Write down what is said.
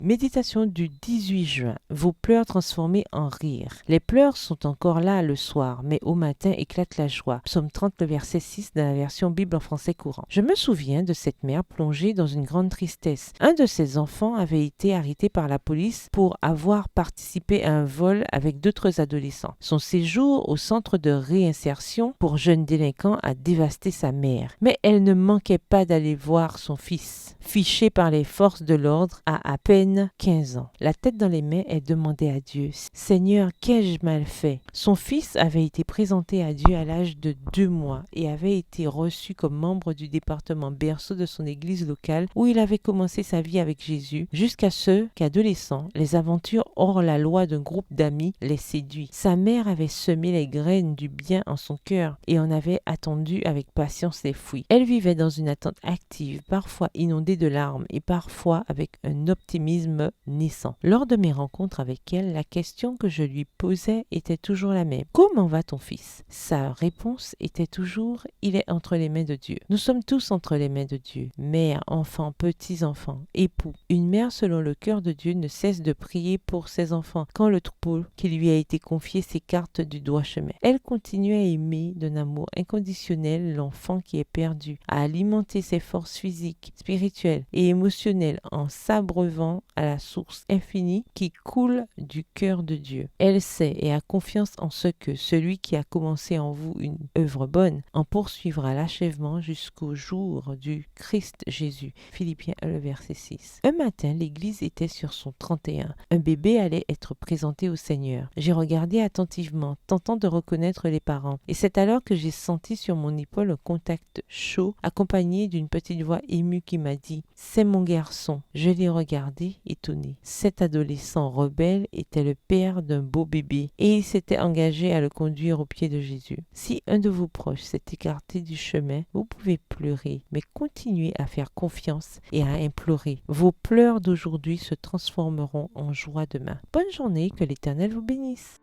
Méditation du 18 juin. Vos pleurs transformées en rire. Les pleurs sont encore là le soir, mais au matin éclate la joie. Psaume 30, le verset 6 dans la version Bible en français courant. Je me souviens de cette mère plongée dans une grande tristesse. Un de ses enfants avait été arrêté par la police pour avoir participé à un vol avec d'autres adolescents. Son séjour au centre de réinsertion pour jeunes délinquants a dévasté sa mère. Mais elle ne manquait pas d'aller voir son fils, fiché par les forces de l'ordre à peine 15 ans. La tête dans les mains, elle demandait à Dieu, « Seigneur, qu'ai-je mal fait ?» Son fils avait été présenté à Dieu à l'âge de 2 mois et avait été reçu comme membre du département berceau de son église locale où il avait commencé sa vie avec Jésus jusqu'à ce qu'adolescent, les aventures hors la loi d'un groupe d'amis les séduit. Sa mère avait semé les graines du bien en son cœur et en avait attendu avec patience les fruits. Elle vivait dans une attente active, parfois inondée de larmes et parfois avec un optimisme naissant. Lors de mes rencontres avec elle, la question que je lui posais était toujours la même. « Comment va ton fils ?» Sa réponse était toujours « Il est entre les mains de Dieu ». Nous sommes tous entre les mains de Dieu. Mère, enfants, petits-enfants, époux. Une mère selon le cœur de Dieu ne cesse de prier pour ses enfants quand le troupeau qui lui a été confié s'écarte du droit chemin. Elle continue à aimer d'un amour inconditionnel l'enfant qui est perdu, à alimenter ses forces physiques, spirituelles et émotionnelles en s'abreuvant à la source infinie qui coule du cœur de Dieu. Elle sait et a confiance en ce que celui qui a commencé en vous une œuvre bonne en poursuivra l'achèvement jusqu'au jour du Christ Jésus. Philippiens 1, le verset 6. Un matin, l'église était sur son 31. Un bébé allait être présenté au Seigneur. J'ai regardé attentivement, tentant de reconnaître les parents. Et c'est alors que j'ai senti sur mon épaule un contact chaud, accompagné d'une petite voix émue qui m'a dit « C'est mon garçon ». Je l'ai regardé, étonné. Cet adolescent rebelle était le père d'un beau bébé et il s'était engagé à le conduire aux pieds de Jésus. Si un de vos proches s'est écarté du chemin, vous pouvez pleurer, mais continuez à faire confiance et à implorer. Vos pleurs d'aujourd'hui se transformeront en joie demain. Bonne journée, que l'Éternel vous bénisse.